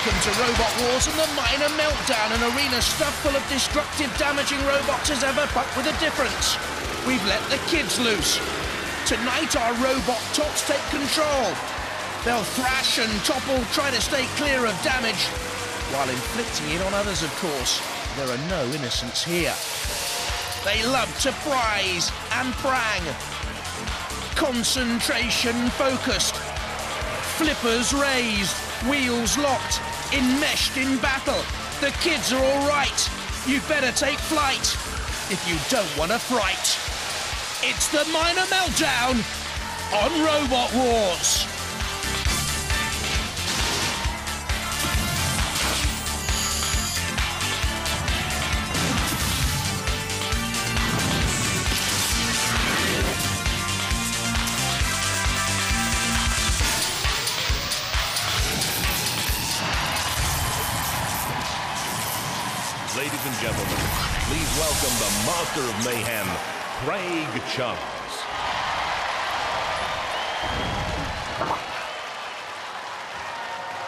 Welcome to Robot Wars and the Minor Meltdown, an arena stuffed full of destructive, damaging robots as ever, but with a difference. We've let the kids loose. Tonight, our robot tots take control. They'll thrash and topple, try to stay clear of damage, while inflicting it on others, of course. There are no innocents here. They love to prize and prang. Concentration focused. Flippers raised, wheels locked, enmeshed in battle. The kids are all right. You better take flight if you don't want to fright. It's the Minor Meltdown on Robot Wars. Ladies and gentlemen, please welcome the Master of Mayhem, Craig Charles.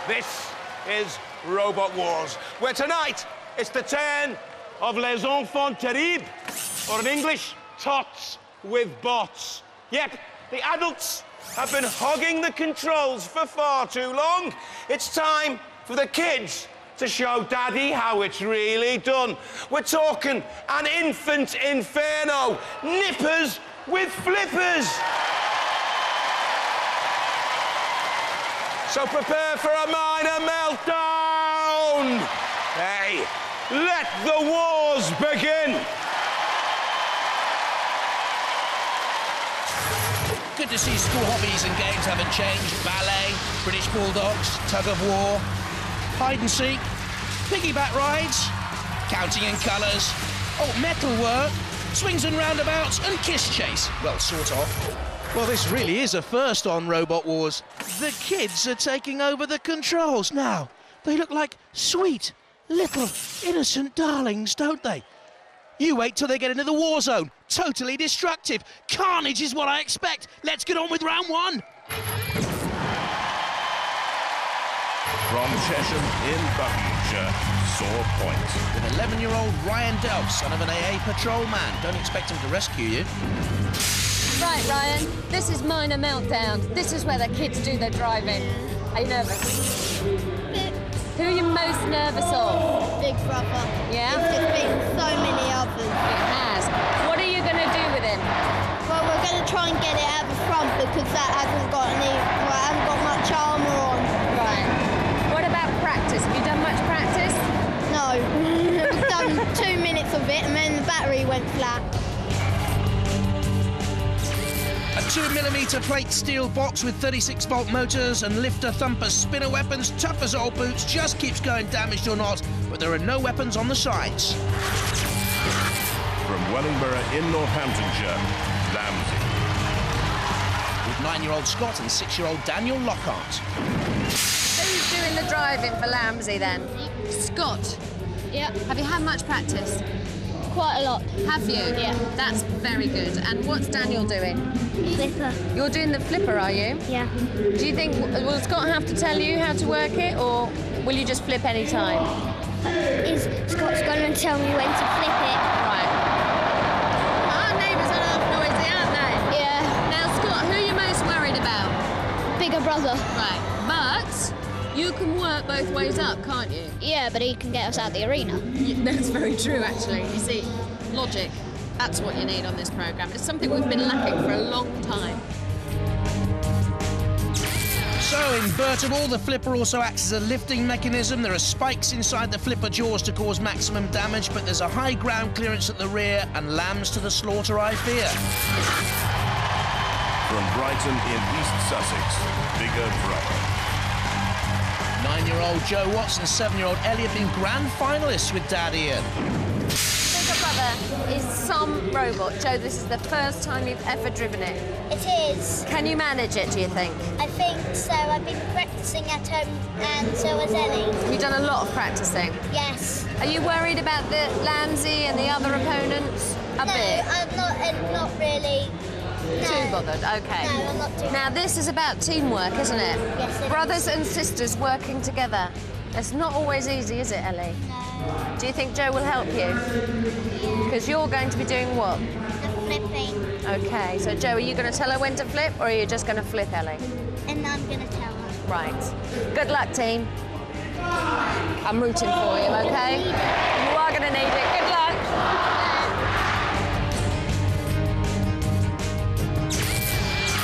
This is Robot Wars, where tonight it's the turn of Les Enfants Terribles, or in English, Tots with Bots. Yep, the adults have been hogging the controls for far too long. It's time for the kids to show Daddy how it's really done. We're talking an infant inferno, nippers with flippers. So prepare for a minor meltdown. Hey, let the wars begin. Good to see school hobbies and games haven't changed. Ballet, British Bulldogs, tug of war, hide and seek, piggyback rides, counting in colours, metalwork, swings and roundabouts, and kiss chase. Well, sort of. Well, this really is a first on Robot Wars. The kids are taking over the controls now. They look like sweet, little, innocent darlings, don't they? You wait till they get into the war zone. Totally destructive. Carnage is what I expect. Let's get on with round one. From Chesham in Buckinghamshire, Sawpoint. With 11-year-old Ryan Delph, son of an AA patrolman. Don't expect him to rescue you. Right, Ryan, this is Minor Meltdown. This is where the kids do their driving. Are you nervous? Who are you most nervous of? Big Brother. Yeah? It's just been so many others. It has. What are you going to do with him? Well, we're going to try and get it out the front because that hasn't got much armour on. Right. What about practice? Have you done much practice? No. We've done 2 minutes of it and then the battery went flat. A 2mm plate steel box with 36-volt motors and lifter thumper spinner weapons, tough as old boots, just keeps going damaged or not, but there are no weapons on the sides. From Wellingborough in Northamptonshire, Lambsy. With 9-year-old Scott and 6-year-old Daniel Lockhart. Who's doing the driving for Lambsy then? Scott. Yep. Have you had much practice? Quite a lot. Have you? Yeah. That's very good. And what's Daniel doing? Flipper. You're doing the flipper, are you? Yeah. Do you think, will Scott have to tell you how to work it, or will you just flip any time? Scott's going to tell me when to flip it. Right. Our neighbours are half noisy, aren't they? Yeah. Now, Scott, who are you most worried about? Bigger brother. Right. But you can work both ways up, can't you? Yeah, but he can get us out the arena. That's very true, actually. You see, logic, that's what you need on this programme. It's something we've been lacking for a long time. So invertible, the flipper also acts as a lifting mechanism. There are spikes inside the flipper jaws to cause maximum damage, but there's a high ground clearance at the rear and lambs to the slaughter, I fear. From Brighton in East Sussex, Bigger Brother. 9-year-old Joe Watson and 7-year-old Elliot being grand finalists with Dad Ian. Bigger Brother is some robot. Joe, this is the first time you've ever driven it. It is. Can you manage it, do you think? I think so. I've been practising at home and so has Ellie. Have you done a lot of practising? Yes. Are you worried about the Lambsy and the other opponents? A bit? I'm not really. No. Too bothered, OK. No, I'm not too Now, this is about teamwork, isn't it? Yes, it Brothers and sisters working together. It's not always easy, is it, Ellie? No. Do you think Joe will help you? Because you're going to be doing what? The flipping. Okay, so Joe, are you going to tell her when to flip, or are you just going to flip, Ellie? And I'm going to tell her. Right. Good luck, team. I'm rooting for you, okay? You are going to need it. Good luck.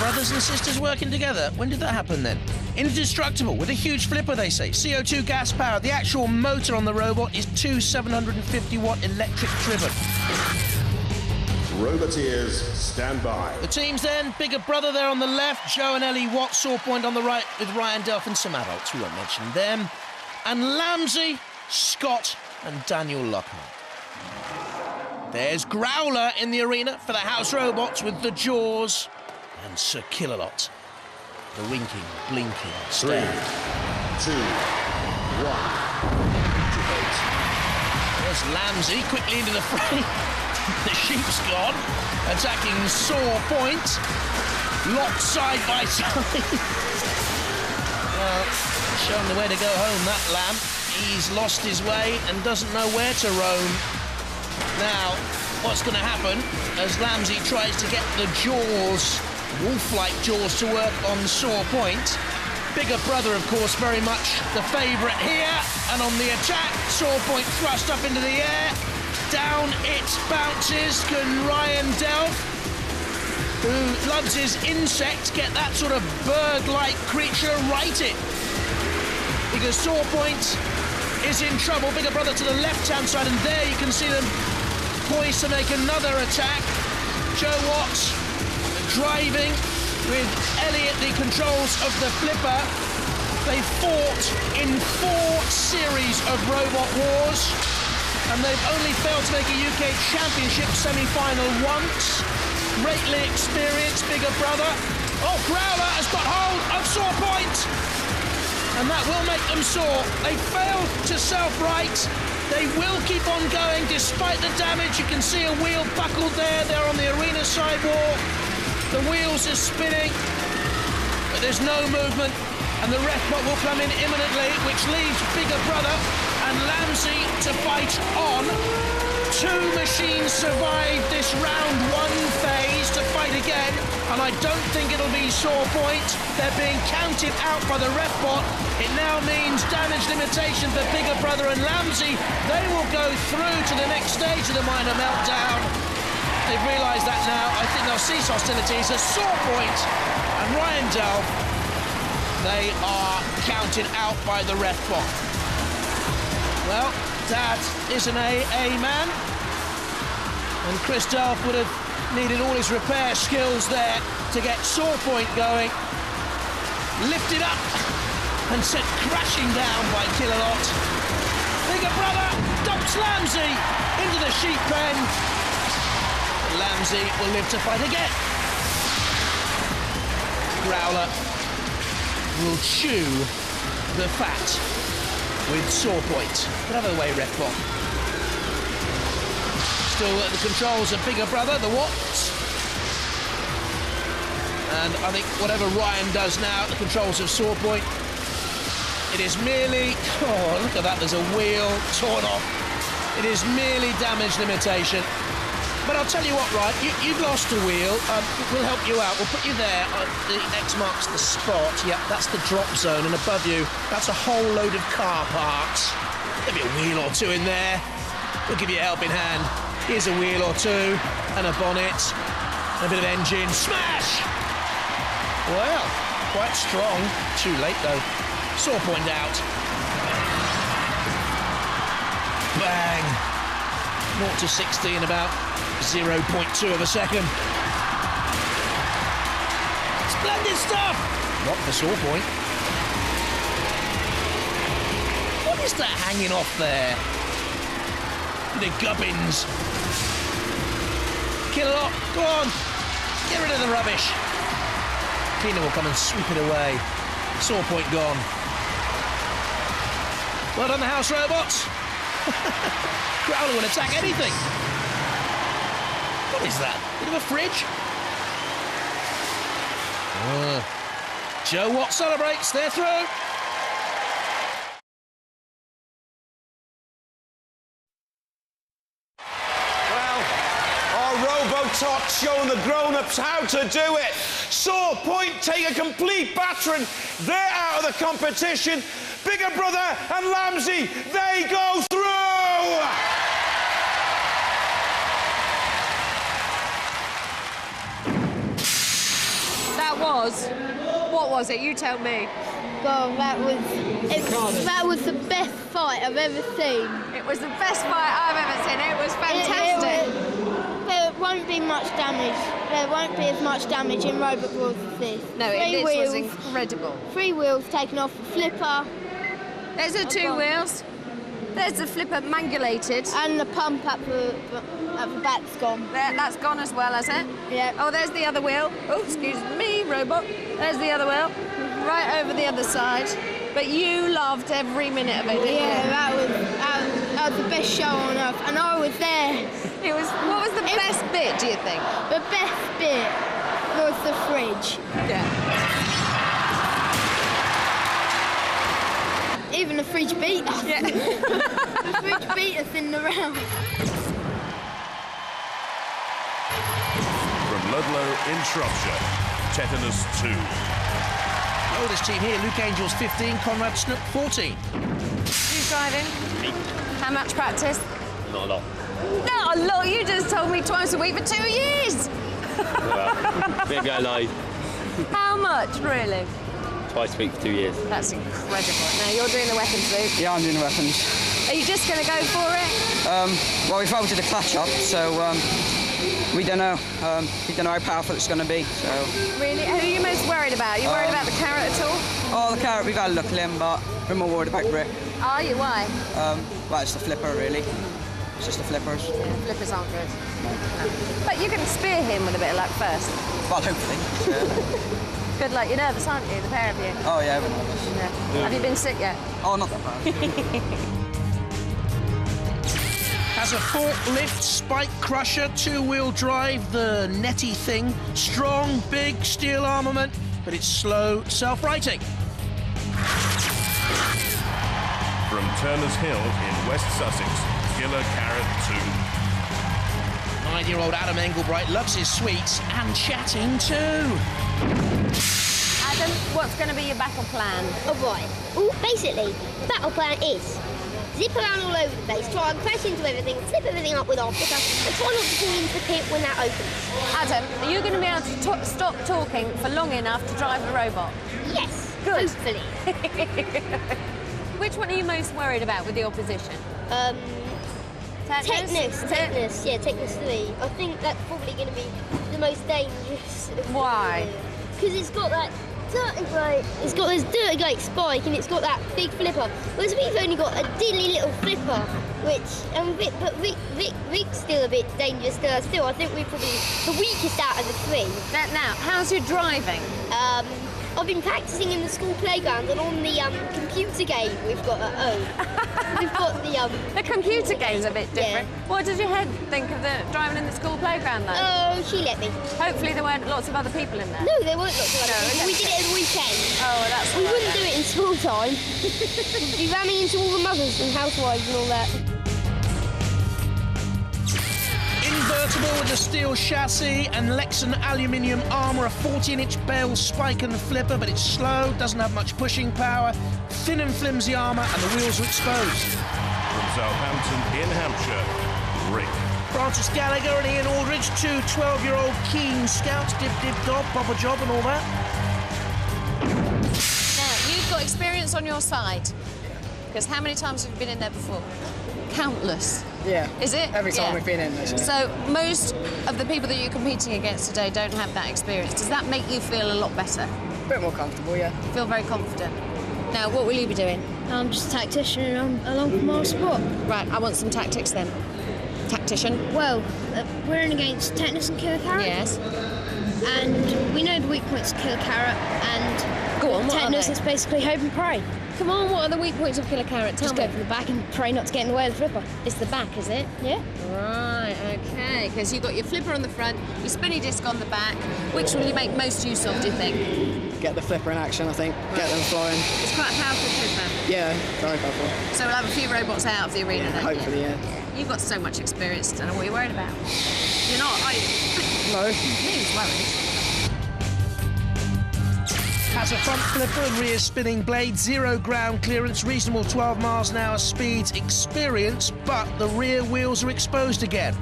Brothers and sisters working together. When did that happen then? Indestructible with a huge flipper, they say. CO2 gas powered. The actual motor on the robot is two 750-watt electric driven. Roboteers, stand by. The teams then, bigger brother there on the left, Joe and Ellie Watt, Sawpoint on the right with Ryan Delph and some adults, we won't mention them. And Lambsy, Scott and Daniel Lockhart. There's Growler in the arena for the house robots with the Jaws and Sir Killalot. The winking, blinking 3, 2, 1. There's Lambsy quickly into the fray. The sheep's gone. Attacking Sawpoint. Locked side by side. Well, showing the way to go home, that lamb. He's lost his way and doesn't know where to roam. Now, what's going to happen as Lambsy tries to get the jaws, wolf-like jaws, to work on Sawpoint? Bigger brother, of course, very much the favourite here. And on the attack, Sawpoint thrust up into the air. Down it bounces. Can Ryan Delph, who loves his insect, get that sort of bird-like creature righted? Because Sawpoint is in trouble. Bigger brother to the left-hand side, and there you can see them poised to make another attack. Joe Watts driving with Ellie at the controls of the flipper. They fought in 4 series of Robot Wars, and they've only failed to make a UK Championship semi-final once. Greatly experienced bigger brother. Oh, Growler has got hold of Sawpoint, and that will make them sore. They failed to self-right. They will keep on going despite the damage. You can see a wheel buckled there. They're on the arena sidewalk. The wheels are spinning, but there's no movement, and the ref bot will come in imminently, which leaves bigger brother and Lambsy to fight on. 2 machines survive this round 1 phase to fight again, and I don't think it'll be Sawpoint. They're being counted out by the ref bot. It now means damage limitation for bigger brother and Lambsy. They will go through to the next stage of the minor meltdown. They've realised that now. I think they'll cease hostilities as Sawpoint and Ryan Delph, they are counted out by the ref bot. Well, that is an AA man, and Chris Delph would have needed all his repair skills there to get Sawpoint going. Lifted up and sent crashing down by Killalot. Bigger brother dumps Lambsy into the sheep pen. Lambsy will live to fight again. Growler will chew the fat with Sawpoint. Get out of the way, ref bot. Still at the controls of bigger brother, the Watts. And I think whatever Ryan does now at the controls of Sawpoint, it is merely... Oh, look at that, there's a wheel torn off. It is merely damage limitation. But I'll tell you what, right, you've lost a wheel. We'll help you out. We'll put you there. The X marks the spot. Yep, that's the drop zone. And above you, that's a whole load of car parts. There'll be a wheel or 2 in there. We'll give you a helping hand. Here's a wheel or 2 and a bonnet. A bit of engine. Smash! Well, quite strong. Too late, though. Sawpoint out. Bang. 0 to 60 in about 0.2 of a second. Splendid stuff! Not for Sawpoint. What is that hanging off there? The gubbins. Killalot, go on! Get rid of the rubbish. Tina will come and sweep it away. Sawpoint gone. Well done, the house robots. Growler will attack anything. What is that? Bit of a fridge? Joe Watt celebrates. They're through. tots showing the grown-ups how to do it. Sawpoint take a complete battering. They're out of the competition. Bigger Brother and Lambsy, they go through! That was... What was it? You tell me. God, that was the best fight I've ever seen. It was the best fight I've ever seen. It was fantastic. There won't be much damage. There won't be as much damage in Robot Wars as this. No, this was incredible. 3 wheels taken off the flipper. There's the 2 wheels. There's the flipper mangulated. And the pump at the back's gone. That's gone as well, has it? Yeah. Oh, there's the other wheel. Oh, excuse me, robot. There's the other wheel. Right over the other side. But you loved every minute of it, didn't you? That was the best show on earth, and I was there. What was the best bit, do you think? The best bit was the fridge. Yeah. Even the fridge beat us. Yeah. The fridge beat us in the round. From Ludlow in Shropshire, Tetanus 2. Oldest team here, Luke Angel's 15, Conrad Snook 14. Who's driving? Me. How much practice? Not a lot. Not a lot. You just told me twice a week for 2 years. Well, maybe I lied. How much, really? Twice a week for 2 years. That's incredible. Now, you're doing the weapons, Luke. Yeah, I'm doing the weapons. Are you just going to go for it? Well, we've altered the clutch up, so we don't know. We don't know how powerful it's going to be. So. Really? Who are you most worried about? Are you worried about the carrot at all? Oh, the carrot, we've had a look at him, but we're more worried about Brick. Are you? Why? Well, it's the flipper, really. It's just the flippers. Yeah, flippers aren't good. No. But you can spear him with a bit of luck first. Well, hopefully. Yeah. Good luck. You're nervous, aren't you, the pair of you? Oh, yeah, we're nervous. Yeah. Have you been sick yet? Oh, not that bad. Has a forklift, spike crusher, 2-wheel drive, the netty thing. Strong, big steel armament, but it's slow, self-righting. From Turner's Hill in West Sussex, Killer Carrot 2. 9-year-old Adam Englebright loves his sweets and chatting too. Adam, what's going to be your battle plan? Oh, right. Well, basically, battle plan is zip around all over the place, try and crash into everything, flip everything up with our flipper, and try not to fall into the pit when that opens. Adam, are you going to be able to stop talking for long enough to drive the robot? Yes, Good. hopefully. Which one are you most worried about with the opposition? Tetanus, yeah, Tetanus 3. I think that's probably going to be the most dangerous. Why? Because it's got that dirty great, it's got this dirty great spike and it's got that big flipper. Whereas we've only got a diddly little flipper, but Rick's still a bit dangerous still. I think we're probably the weakest out of the 3. Now, how's your driving? I've been practicing in the school playground and on the computer game we've got at home. We've got The computer game's a bit different. Yeah. What did your head think of the driving in the school playground, though? Oh, she let me. Hopefully there weren't lots of other people in there. No, there weren't lots of other No, people. We did it at the weekend. Oh, well, that's We all right wouldn't then. do it in school time. We'd be ramming into all the mothers and housewives and all that. Invertible with a steel chassis and Lexan aluminium armour, a 14-inch bale spike and the flipper, but it's slow, doesn't have much pushing power, thin and flimsy armour, and the wheels are exposed. From Southampton in Hampshire, Rick. Francis Gallagher and Ian Aldridge, 2 12-year-old keen scouts, dib-dib-dob, Papa Job and all that. Now, you've got experience on your side. Because how many times have you been in there before? Countless. Yeah. Is it? Every time we've been in there. So most of the people that you're competing against today don't have that experience. Does that make you feel a lot better? A bit more comfortable, yeah. You feel very confident. Now, what will you be doing? I'm just a tactician along from our spot. Right, I want some tactics then. Tactician. Well, we're in against Tetanus and Killer Carrot. Yes. And we know the weak points of Killer Carrot, and Go on, what are Tetanus they? is basically hope and pray. Come on, what are the weak points of Killer Carrot? Tell Just me. go for the back and pray not to get in the way of the flipper. It's the back, is it? Yeah. Right, okay. Because you've got your flipper on the front, your spinny disc on the back. Which will you make most use of, do you think? Get the flipper in action, I think. Get them flying. It's quite a powerful flipper. Yeah, very powerful. So we'll have a few robots out of the arena then. Hopefully, yeah. You've got so much experience, I don't know what you're worried about. You're not, are you? No. He was worried. Has a front flipper and rear spinning blade, 0 ground clearance, reasonable 12 miles an hour speeds, experience, but the rear wheels are exposed again.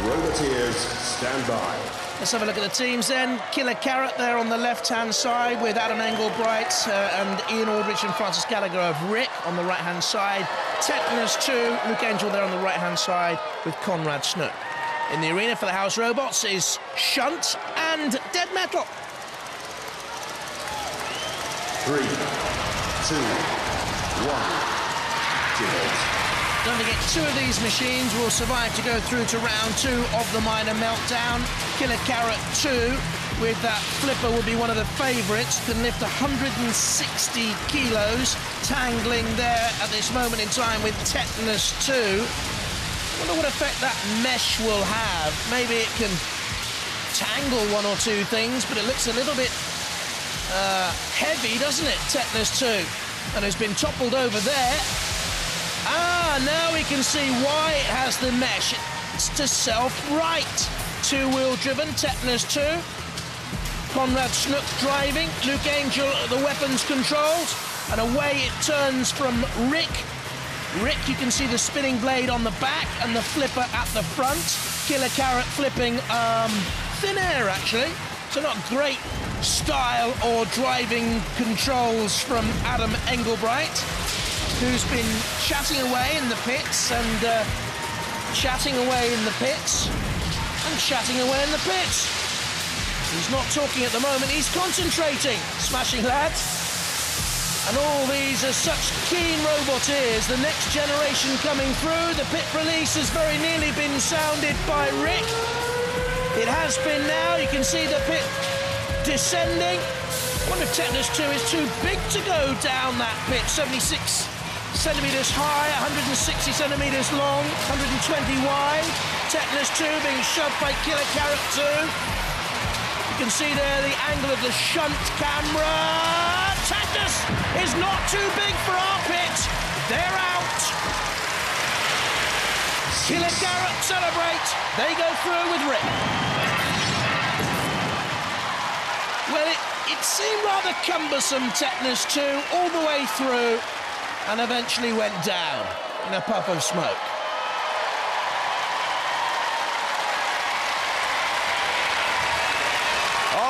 Roboteers, stand by. Let's have a look at the teams then. Killer Carrot there on the left-hand side with Adam Engelbright and Ian Aldrich and Francis Gallagher of Rick on the right-hand side. Tetanus 2, Luke Angel there on the right-hand side with Conrad Snook. In the arena for the house robots is Shunt and Dead Metal. 3, 2, 1. Tilt. Don't forget, 2 of these machines will survive to go through to round 2 of the Minor Meltdown. Killer Carrot 2, with that flipper, will be one of the favourites. Can lift 160 kilos, tangling there at this moment in time with Tetanus 2. I wonder what effect that mesh will have. Maybe it can tangle 1 or 2 things, but it looks a little bit heavy, doesn't it, Tetanus 2? And has been toppled over there. Ah, now we can see why it has the mesh. It's to self-right. 2-wheel driven, Tetanus 2. Conrad Snook driving, Luke Angel at the weapons controls, and away it turns from Rick. Rick, you can see the spinning blade on the back and the flipper at the front. Killer Carrot flipping thin air, actually. So not great style or driving controls from Adam Engelbright, who's been chatting away in the pits and chatting away in the pits and chatting away in the pits. He's not talking at the moment, he's concentrating. Smashing lads. And all these are such keen roboteers. The next generation coming through. The pit release has very nearly been sounded by Rick. It has been now. You can see the pit descending. I wonder if Tetanus 2 is too big to go down that pit. 76 centimetres high, 160 centimetres long, 120 wide. Tetanus 2 being shoved by Killer Carrot 2. You can see there the angle of the shunt camera. Tetanus is not too big for our pit. They're out. Killer Carrot celebrate. They go through with Rick. Well, it seemed rather cumbersome, Tetanus 2, all the way through, and eventually went down in a puff of smoke.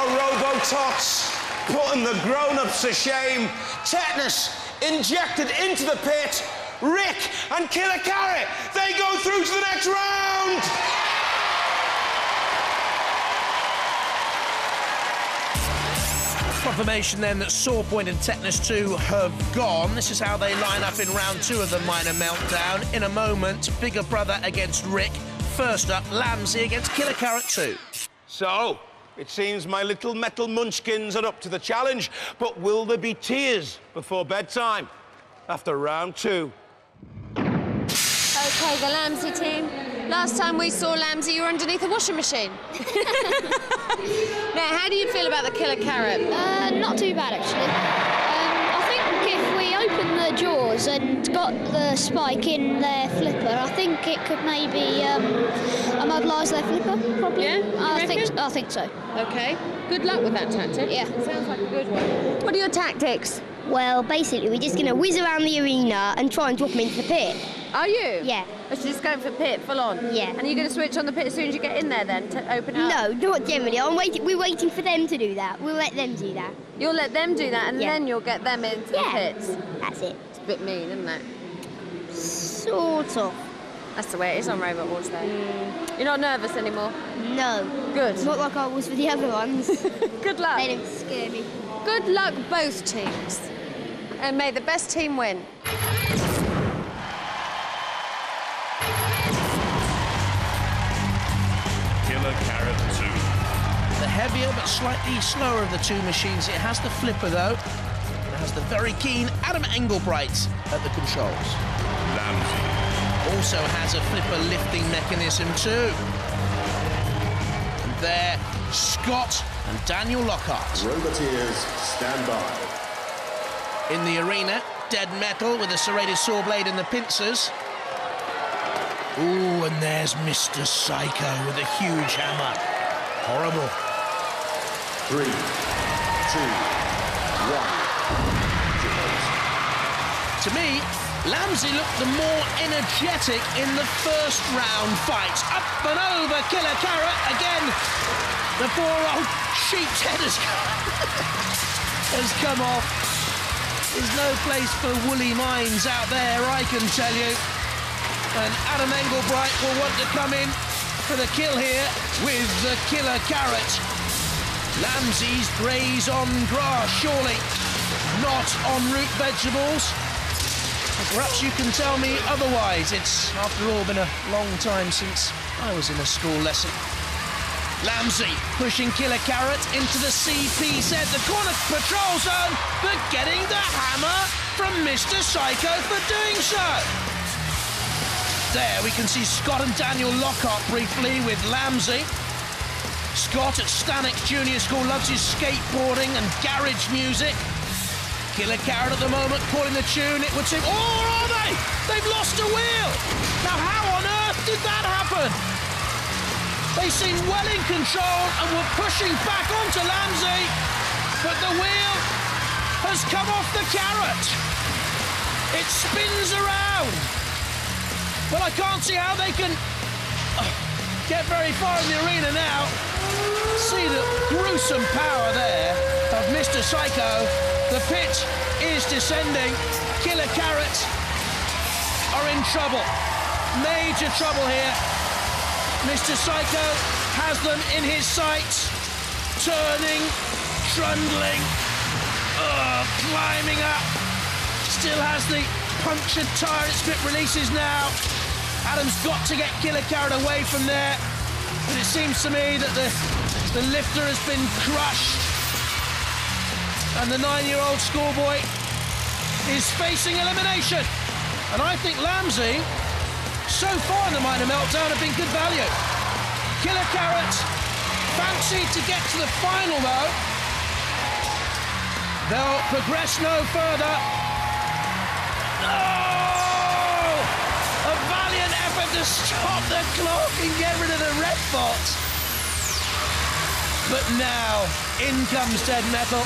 Robotots putting the grown-ups to shame. Tetanus injected into the pit. Rick and Killer Carrot, they go through to the next round. Confirmation then that Sawpoint and Tetanus 2 have gone. This is how they line up in round 2 of the Minor Meltdown. In a moment, Bigger Brother against Rick. First up, Lambsy against Killer Carrot 2. So, it seems my little metal munchkins are up to the challenge, but will there be tears before bedtime after round 2? OK, the Lambsy team. Last time we saw Lambsy, you were underneath a washing machine. Now, how do you feel about the Killer Carrot? Not too bad, actually. I think if we open the jaws and got the spike in their flipper, I think it could maybe immobilise their flipper, probably. Yeah? I think so. OK. Good luck with that tactic. Yeah. Sounds like a good one. What are your tactics? Well, basically, we're just going to whiz around the arena and try and drop them into the pit. Are you? Yeah. So just going for pit, full on? Yeah. And are you going to switch on the pit as soon as you get in there then, to open up? No, not generally. We're waiting for them to do that. We'll let them do that. You'll let them do that and Yeah. then you'll get them into the pits? That's it. It's a bit mean, isn't it? Sort of. That's the way it is on Robot Wars, though. You're not nervous anymore? No. Good. Not like I was for the other ones. Good luck. They don't scare me. Good luck, both teams. And may the best team win. Killer Carrot 2. The heavier but slightly slower of the two machines. It has the flipper, though. It has the very keen Adam Engelbright at the controls. Lambsy. Also has a flipper lifting mechanism, too. And there, Scott and Daniel Lockhart. Roboteers, stand by. In the arena, Dead Metal with the serrated saw blade and the pincers. Ooh, and there's Mr. Psycho with a huge hammer. Horrible. 3, 2, 1. To me, Lambsy looked the more energetic in the first round fight. Up and over, Killer Carrot again. The poor old sheep's head has come off. There's no place for woolly minds out there, I can tell you. And Adam Engelbright will want to come in for the kill here with the Killer Carrot. Lambsy's graze on grass, surely not on root vegetables. Perhaps you can tell me otherwise. It's, after all, been a long time since I was in a school lesson. Lambsy pushing Killer Carrot into the CP set, the corner patrol zone, but getting the hammer from Mr. Psycho for doing so. There we can see Scott and Daniel lock up briefly with Lambsy. Scott at Stanek Junior School loves his skateboarding and garage music. Killer Carrot at the moment calling the tune, it would seem. Oh, are they? They've lost a wheel. Now, how on earth did that happen? They seem well in control and were pushing back onto Lambsy, but the wheel has come off the Carrot. It spins around. Well, I can't see how they can get very far in the arena now. See the gruesome power there of Mr. Psycho. The pit is descending. Killer Carrot are in trouble. Major trouble here. Mr. Psycho has them in his sights. Turning, trundling, climbing up. Still has the punctured tyre. Its grip releases now. Adam's got to get Killer Carrot away from there. But it seems to me that the lifter has been crushed. And the 9-year-old schoolboy is facing elimination. And I think Lambsy, so far in the Minor Meltdown, have been good value. Killer Carrot fancied to get to the final, though. They'll progress no further. Oh! A valiant effort to stop the clock and get rid of the red bot. But now, in comes Dead Metal.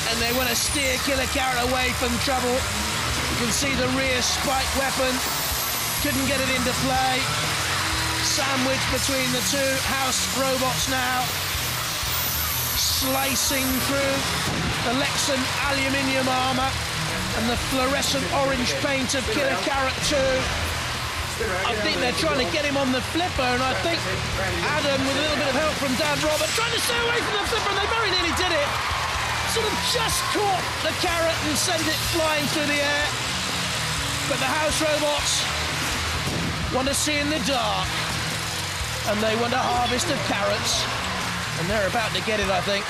And they want to steer Killer Carrot away from trouble. You can see the rear spike weapon. Couldn't get it into play. Sandwiched between the two house robots now. Slicing through the Lexan aluminium armour and the fluorescent orange paint of Killer Carrot 2. I think they're trying to get him on the flipper, and I think Adam, with a little bit of help from Dad Robert, trying to stay away from the flipper, and they very nearly did it. Sort of just caught the Carrot and sent it flying through the air. But the house robots want to see in the dark, and they want a harvest of carrots, and they're about to get it, I think.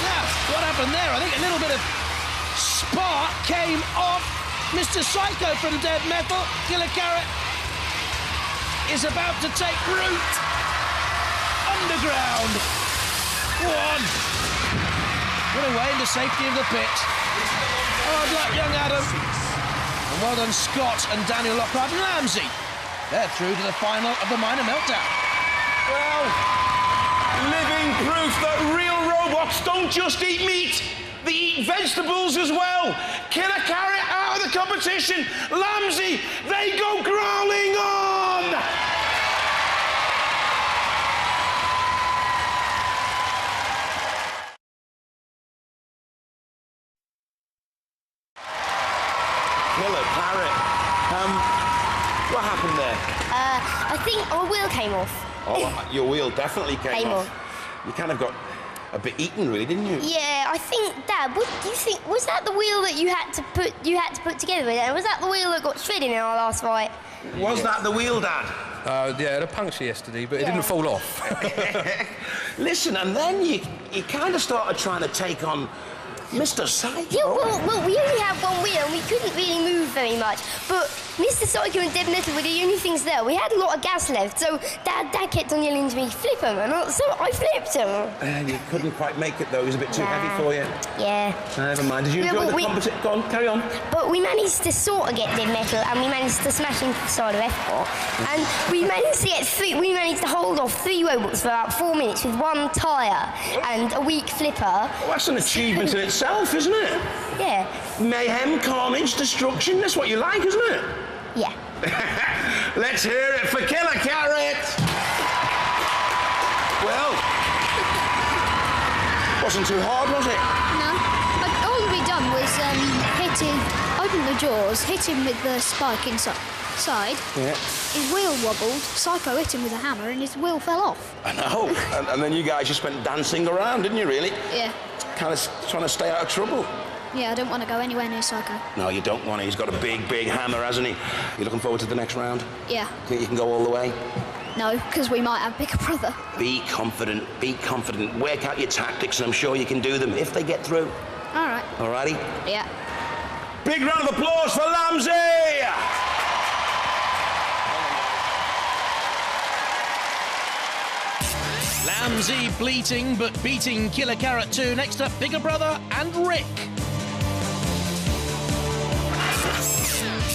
Now, what happened there? I think a little bit of spark came off Mr. Psycho from Dead Metal. Killer Carrot is about to take root underground. One. Put away in the safety of the pit. Hard luck, young Adam. And well done, Scott and Daniel Lockhart and Lambsy. They're through to the final of the Minor Meltdown. Well, living proof that real robots don't just eat meat, they eat vegetables as well. Killer Carrot out of the competition. Lambsy, they go growling on. Killer Carrot. What happened there? I think our wheel came off. Oh, your wheel definitely came off. You kind of got a bit eaten, really, didn't you? Yeah, I think, Dad, what do you think? Was that the wheel that you had to put together? And was that the wheel that got shredded in our last fight? Was that the wheel, Dad? Yeah, I had a puncture yesterday, but it didn't fall off. Listen, and then you kind of started trying to take on Mr. Psycho? Yeah, well, we only had one wheel and we couldn't really move very much. But Mr. Psycho and Dead Metal were the only things there. We had a lot of gas left, so Dad kept on yelling to me, flip him, and so I flipped him. You couldn't quite make it, though. He was a bit too heavy for you. Yeah. Never mind. Did you enjoy the competition? Go on, carry on. But we managed to sort of get Dead Metal, and we managed to smash into the side of F4. And we managed to get we managed to hold off 3 robots for about 4 minutes with one tyre and a weak flipper. Well, that's an achievement in itself, isn't it? Yeah. Mayhem, carnage, destruction. That's what you like, isn't it? Yeah. Let's hear it for Killer Carrot! Well, wasn't too hard, was it? No. All we done was hit him, open the jaws, hit him with the spike inside. Yeah. His wheel wobbled, Psycho hit him with a hammer and his wheel fell off. I know. and then you guys just went dancing around, didn't you, really? Yeah. Kind of trying to stay out of trouble. Yeah, I don't want to go anywhere near Psycho. No, you don't want to. He's got a big, big hammer, hasn't he? You looking forward to the next round? Yeah. Think you can go all the way? No, because we might have Bigger Brother. Be confident, be confident. Work out your tactics and I'm sure you can do them if they get through. All right. Alrighty? Yeah. Big round of applause for Lambsy! Lambsy bleating but beating Killer Carrot 2. Next up, Bigger Brother and Rick.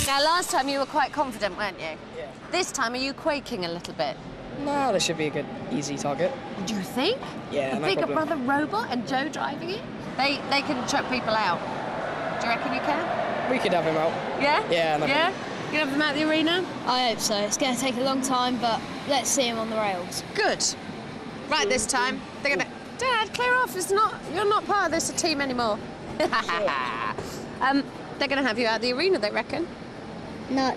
Now, last time you were quite confident, weren't you? Yeah. This time, are you quaking a little bit? No, this should be a good, easy target. Do you think? Yeah, the no Bigger problem. Brother robot and Joe driving it? They can chuck people out. Do you reckon you can? We could have him out. Yeah? Yeah, no Yeah? problem. You gonna have him out the arena? I hope so. It's going to take a long time, but let's see him on the rails. Good. Right this time, they're gonna... Dad, clear off. You're not part of this team anymore. They're gonna have you out the arena, they reckon. Not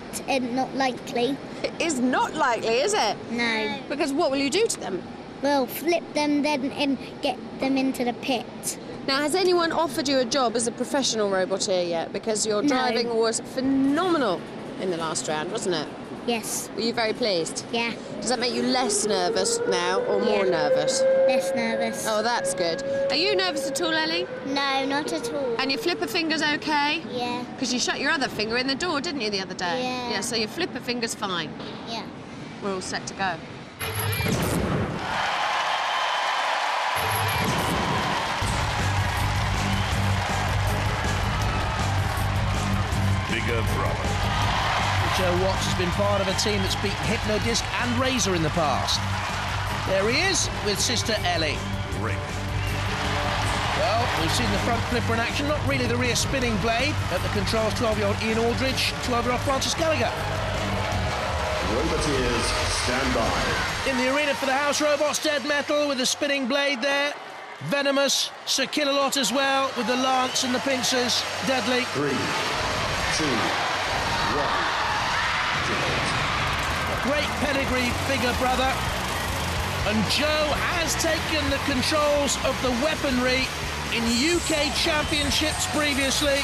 likely. It is not likely, is it? No. Because what will you do to them? We'll flip them then and get them into the pit. Now, has anyone offered you a job as a professional roboteer yet? Because your driving was phenomenal in the last round, wasn't it? Yes. Were you very pleased? Yeah. Does that make you less nervous now or more nervous? Less nervous. Oh, that's good. Are you nervous at all, Ellie? No, not at all. And your flipper finger's okay? Yeah. Because you shut your other finger in the door, didn't you, the other day? Yeah. Yeah, so your flipper finger's fine. Yeah. We're all set to go. Bigger Brother. Joe Watts has been part of a team that's beaten Hypnodisc and Razor in the past. There he is with sister Ellie. Rick. Well, we've seen the front flipper in action, not really the rear spinning blade. At the controls, 12-year-old Ian Aldridge, 12-year-old Francis Gallagher. Roboteers, stand by. In the arena for the house robots, Dead Metal with the spinning blade there. Venomous, Sir Killalot as well with the lance and the pincers. Deadly. 3, 2, 1. Great pedigree, Bigger Brother. And Joe has taken the controls of the weaponry in UK Championships previously.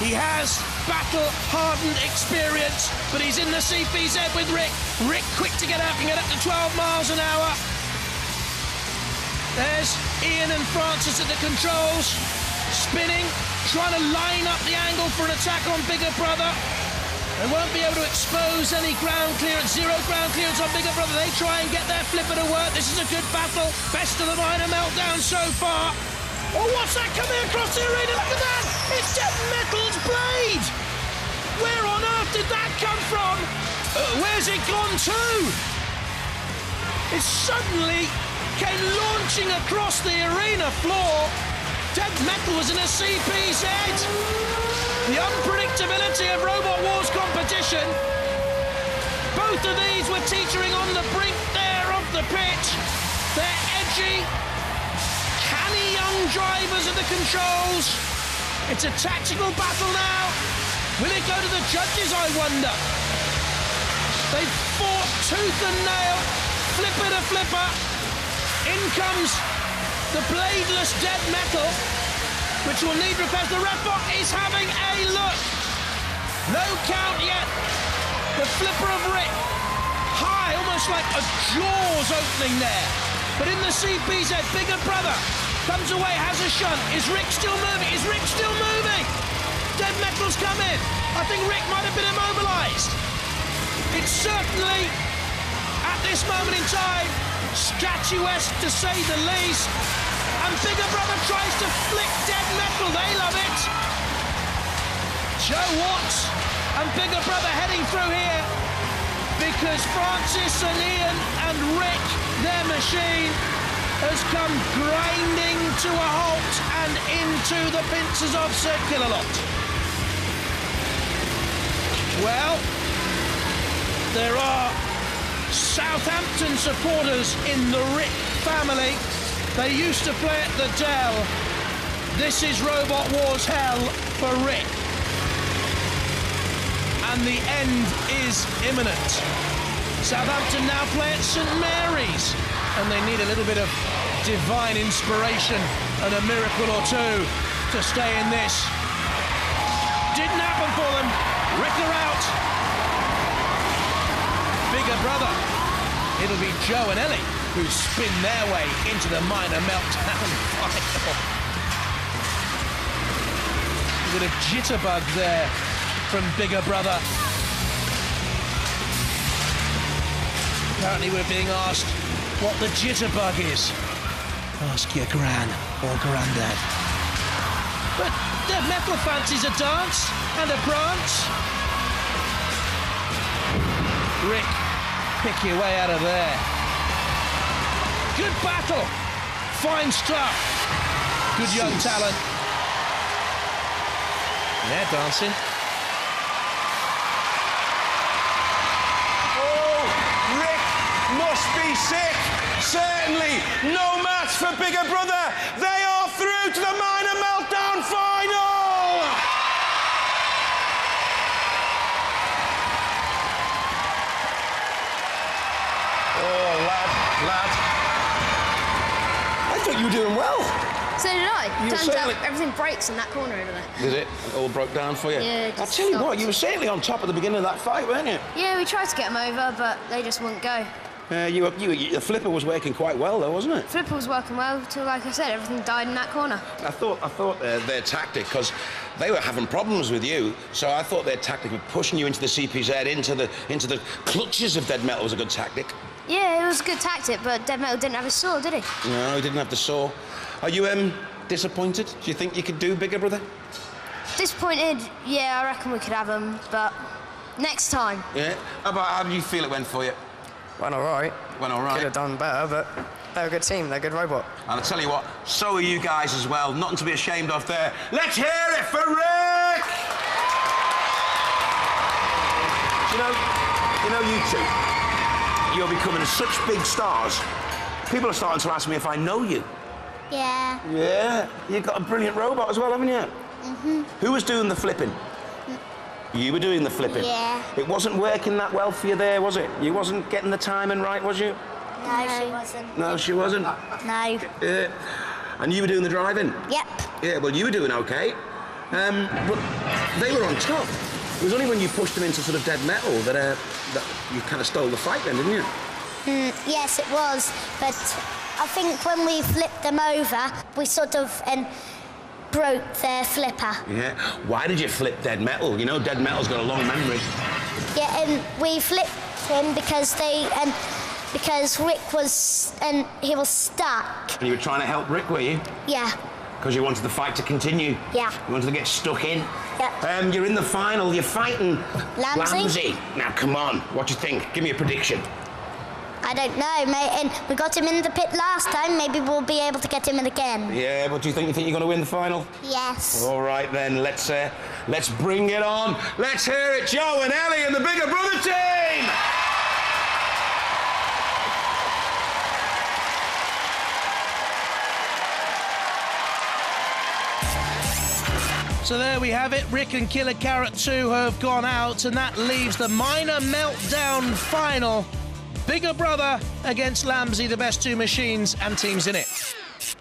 He has battle-hardened experience, but he's in the CPZ with Rick. Rick quick to get out, can get up to 12 miles an hour. There's Ian and Francis at the controls, spinning, trying to line up the angle for an attack on Bigger Brother. They won't be able to expose any ground clearance, zero ground clearance on Bigger Brother. They try and get their flipper to work. This is a good battle. Best of the minor Meltdown so far. Oh, what's that coming across the arena? Look at that! It's Dead Metal's blade! Where on earth did that come from? Where's it gone to? It suddenly came launching across the arena floor. Dead Metal was in a CPZ. The unpredictability of Robot Wars competition. Both of these were teetering on the brink there of the pitch. They're edgy, canny young drivers at the controls. It's a tactical battle now. Will it go to the judges, I wonder? They've fought tooth and nail, flipper to flipper. In comes the bladeless Dead Metal, which will need repairs. The ref is having a look. No count yet. The flipper of Rick, high, almost like a Jaws opening there. But in the CPZ, Bigger Brother Comes away, has a shunt. Is Rick still moving? Is Rick still moving? Dead Metal's come in. I think Rick might have been immobilised. It's certainly, at this moment in time, statuesque to say the least. And Bigger Brother tries to flick Dead Metal. They love it. Joe Watts and Bigger Brother heading through here because Francis and Ian and Rick, their machine, has come grinding to a halt and into the pincers of Sir Killalot. Well, there are Southampton supporters in the Rick family. They used to play at the Dell. This is Robot Wars hell for Rick. And the end is imminent. Southampton now play at St Mary's, and they need a little bit of divine inspiration and a miracle or two to stay in this. Didn't happen for them. Rick are out. Bigger Brother. It'll be Joe and Ellie who spin their way into the minor meltdown final. A bit of jitterbug there from Bigger Brother. Apparently we're being asked what the jitterbug is. Ask your gran or granddad. But Dead Metal fancies a dance and a prance. Rick, pick your way out of there. Good battle. Fine stuff. Good young talent. They're dancing. Must be sick. Certainly no match for Bigger Brother. They are through to the minor meltdown final. Oh, lad. I thought you were doing well. So did I. You Turns out everything breaks in that corner over there. Did it? It all broke down for you? Yeah, I'll tell you what, you were certainly on top at the beginning of that fight, weren't you? Yeah, we tried to get them over, but they just wouldn't go. The flipper was working quite well, though, wasn't it? Flipper was working well till, like I said, everything died in that corner. I thought their tactic, because they were having problems with you, so I thought their tactic of pushing you into the CPZ, into the clutches of Dead Metal was a good tactic. Yeah, it was a good tactic, but Dead Metal didn't have his saw, did he? No, he didn't have the saw. Are you disappointed? Do you think you could do Bigger Brother? Disappointed? Yeah, I reckon we could have them, but next time. Yeah. How did you feel it went for you? Went all right. Went all right. Could have done better, but they're a good team. They're a good robot. And I'll tell you what, so are you guys as well. Nothing to be ashamed of there. Let's hear it for Rick! You know, you two, you're becoming such big stars. People are starting to ask me if I know you. Yeah. Yeah? You've got a brilliant robot as well, haven't you? Mhm. Who was doing the flipping? You were doing the flipping? Yeah. It wasn't working that well for you there, was it? You wasn't getting the timing right, was you? No, she wasn't. No, she wasn't? No. Yeah. And you were doing the driving? Yep. Yeah, well, you were doing OK. But they were on top. It was only when you pushed them into sort of Dead Metal that you kind of stole the fight then, didn't you? Yes, it was. But I think when we flipped them over, we sort of broke their flipper. Yeah. Why did you flip Dead Metal? You know, Dead Metal's got a long memory. Yeah, and we flipped him because because Rick was he was stuck. And you were trying to help Rick, were you? Yeah. Because you wanted the fight to continue. Yeah. You wanted to get stuck in. Yep. You're in the final. You're fighting Lambsy. Now, come on. What do you think? Give me a prediction. I don't know, mate. And we got him in the pit last time. Maybe we'll be able to get him in again. Yeah, but do you think you're going to win the final? Yes. All right, then. Let's bring it on. Let's hear it, Joe and Ellie and the Bigger Brother team. So there we have it. Rick and Killer Carrot 2 have gone out, and that leaves the minor meltdown final. Bigger Brother against Lambsy, the best two machines and teams in it.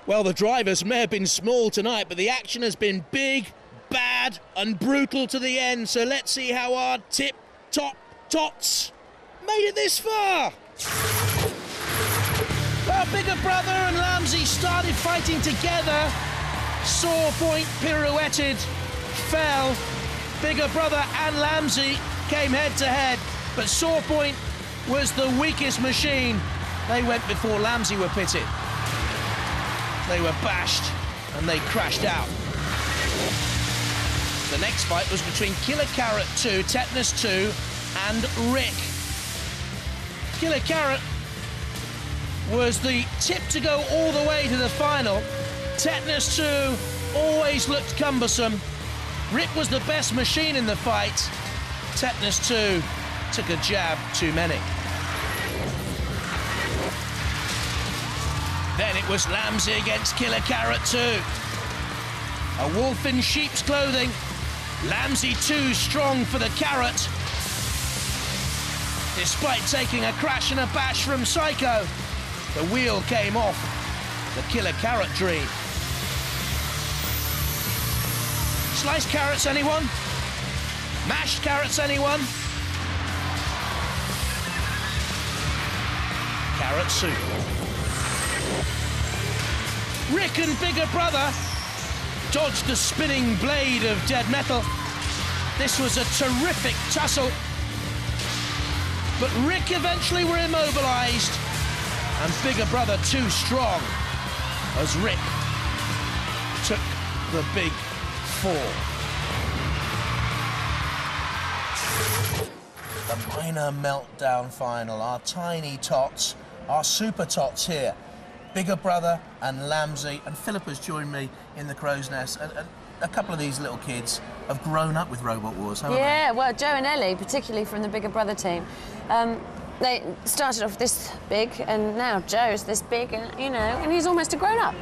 Well, the drivers may have been small tonight, but the action has been big, bad, and brutal to the end. So let's see how our tip-top tots made it this far. Well, Bigger Brother and Lambsy started fighting together. Sawpoint pirouetted, fell. Bigger Brother and Lambsy came head-to-head, but Sawpoint was the weakest machine. They went before Lambsy were pitted. They were bashed and they crashed out. The next fight was between Killer Carrot 2, Tetanus 2 and Rick. Killer Carrot was the tip to go all the way to the final. Tetanus 2 always looked cumbersome. Rick was the best machine in the fight. Tetanus 2 took a jab too many. Then it was Lambsy against Killer Carrot 2. A wolf in sheep's clothing. Lambsy too strong for the Carrot. Despite taking a crash and a bash from Psycho, the wheel came off the Killer Carrot dream. Sliced carrots, anyone? Mashed carrots, anyone? Carrot soup. Rick and Bigger Brother dodged the spinning blade of dead metal. This was a terrific tussle. But Rick eventually were immobilized, and Bigger Brother too strong as Rick took the big fall. The minor meltdown final. Our tiny tots, our super tots here. Bigger Brother and Lambsy, and Philip has joined me in the crow's nest. And a couple of these little kids have grown up with Robot Wars, haven't they? Yeah, well, Joe and Ellie, particularly from the Bigger Brother team, they started off this big, and now Joe's this big, and you know, and he's almost a grown-up.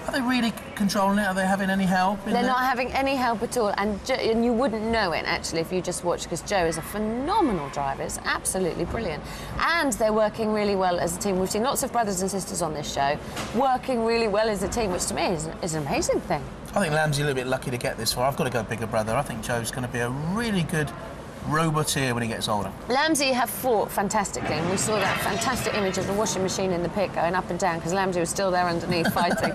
Are they really controlling it? Are they having any help? They're not having any help at all, and you wouldn't know it, actually, if you just watched, because Joe is a phenomenal driver. It's absolutely brilliant. And they're working really well as a team. We've seen lots of brothers and sisters on this show working really well as a team, which to me is an amazing thing. I think Lambsy's a little bit lucky to get this far. I've got to go Bigger Brother. I think Joe's going to be a really good roboteer when he gets older. Lambsy have fought fantastically, and we saw that fantastic image of the washing machine in the pit going up and down because Lambsy was still there underneath fighting.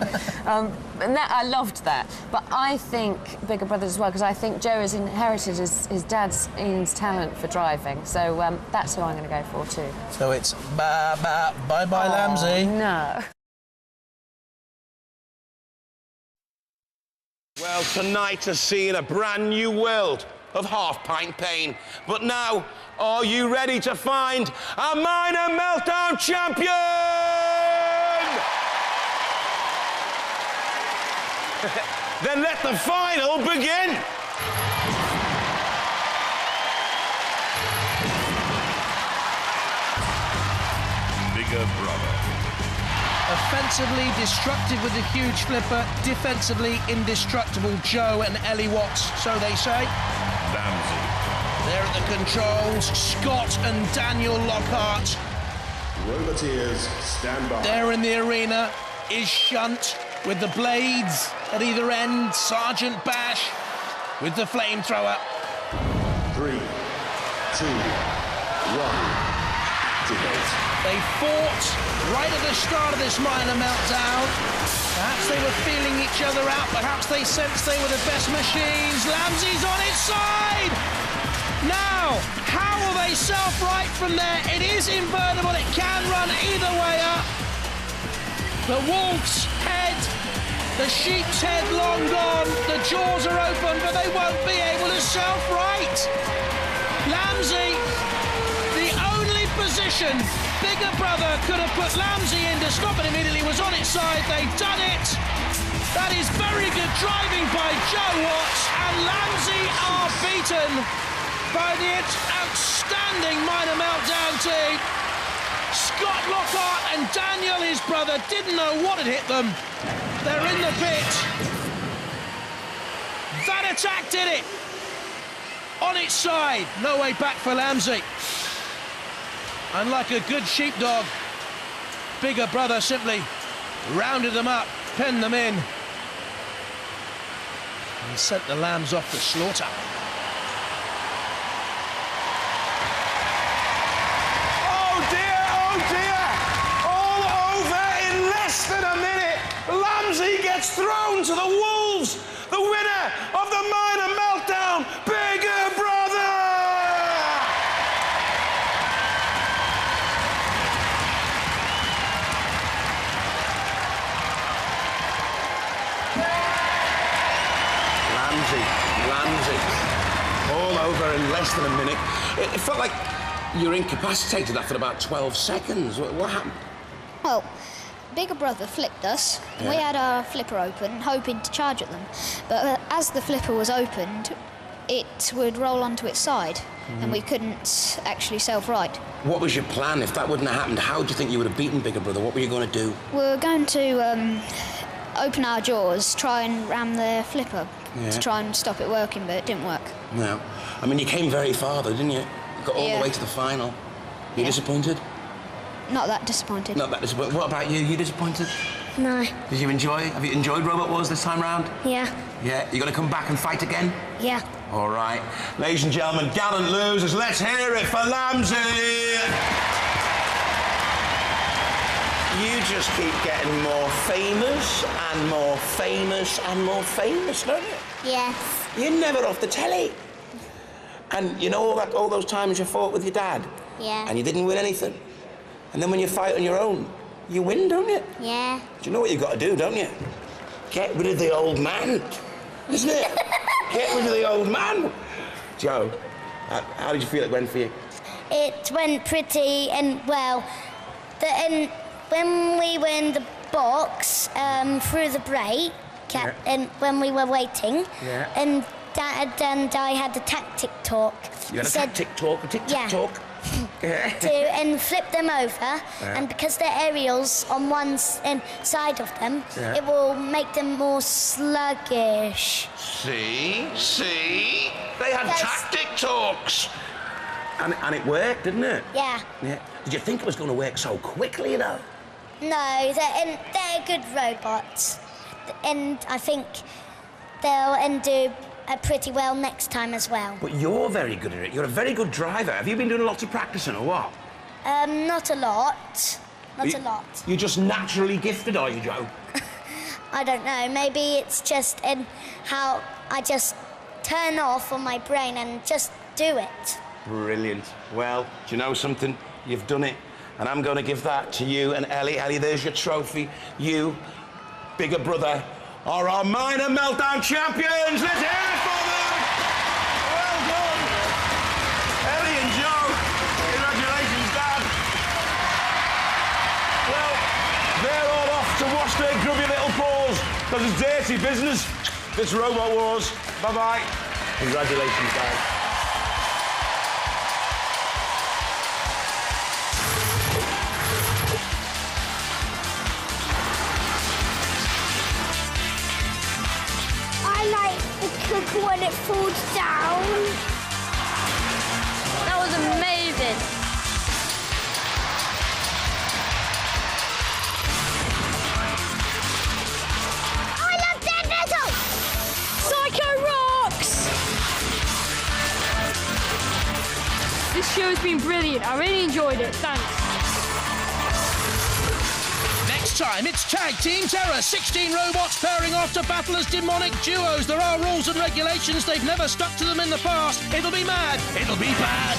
And that, I loved that. But I think Bigger Brother as well, because I think Joe has inherited his dad's Ian's talent for driving. So that's who I'm going to go for too. So it's bye-bye Lambsy. No. Well, tonight has seen a brand new world of half-pint pain. But now, are you ready to find a minor meltdown champion? Then let the final begin. Bigger Brother. Offensively destructive with a huge flipper, defensively indestructible Joe and Ellie Watts, so they say. Lambsy. There at the controls, Scott and Daniel Lockhart. Roboteers, stand by. There in the arena is Shunt with the blades at either end, Sergeant Bash with the flamethrower. 3, 2, 1, debate. They fought right at the start of this minor meltdown. Perhaps they were feeling each other out. Perhaps they sensed they were the best machines. Lambsy's on its side. Now, how will they self-right from there? It is invertible. It can run either way up. The wolf's head, the sheep's head long gone. The jaws are open, but they won't be able to self-right. Lambsy, the only position Bigger Brother could have put Lambsy in to stop it immediately was on its side. They've done it. That is very good driving by Joe Watts, and Lambsy are beaten by the outstanding minor meltdown team. Scott Lockhart and Daniel, his brother, didn't know what had hit them. They're in the pit. That attack did it. On its side, no way back for Lambsy. And like a good sheepdog, Bigger Brother simply rounded them up, penned them in, and sent the lambs off to slaughter. Oh dear, all over in less than a minute, Lambsy gets thrown to the wolves. The winner of the minor meltdown, Bigger Brother! Lambsy. All over in less than a minute. It felt like you were incapacitated after about 12 seconds. What happened? Well, Bigger Brother flicked us. Yeah. We had our flipper open, hoping to charge at them. But as the flipper was opened, it would roll onto its side, and we couldn't actually self-right. What was your plan? If that wouldn't have happened, how do you think you would have beaten Bigger Brother? What were you going to do? We were going to open our jaws, try and ram their flipper to try and stop it working, but it didn't work. No. I mean, you came very far, though, didn't you? You got all the way to the final. You disappointed? Not that disappointed. Not that disappointed. What about you? You disappointed? No. Did you enjoy? Have you enjoyed Robot Wars this time round? Yeah. Yeah. You going to come back and fight again? Yeah. All right. Ladies and gentlemen, gallant losers, let's hear it for Lambsy! You just keep getting more famous and more famous and more famous, don't you? Yes. You're never off the telly. And you know all those times you fought with your dad? Yeah. And you didn't win anything? And then when you fight on your own, you win, don't you? Yeah. Do you know what you've got to do, don't you? Get rid of the old man, isn't it? Get rid of the old man. Joe, how did you feel it went for you? It went pretty, and well, when we were in the box through the break, and when we were waiting, and Dad and I had a tactic talk. You had a tactic talk, a tic-tac talk? And flip them over, and because they're aerials on one side of them, it will make them more sluggish. See? They had tactic talks. And it worked, didn't it? Yeah. Did you think it was going to work so quickly, though? No, they're good robots. And I think they'll do pretty well next time as well. But you're very good at it. You're a very good driver. Have you been doing lots of practicing or what? Not a lot. Not a lot. You're just naturally gifted, are you, Joe? I don't know. Maybe it's just in how I just turn off on my brain and just do it. Brilliant. Well, do you know something? You've done it. And I'm going to give that to you and Ellie. Ellie, there's your trophy. You, Bigger Brother, are our minor meltdown champions. Let's hear it for them. Well done. Ellie and Joe, congratulations, Dad. Well, they're all off to wash their grubby little paws, because it's dirty business. It's Robot Wars. Bye-bye. Congratulations, Dad. When it falls down. That was amazing. I love dead metal. Psycho rocks. This show has been brilliant. I really enjoyed it. Thanks. Next time, it's Tag Team Terror. 16 robots pairing off to battle as demonic duos. There are rules and regulations. They've never stuck to them in the past. It'll be mad. It'll be bad.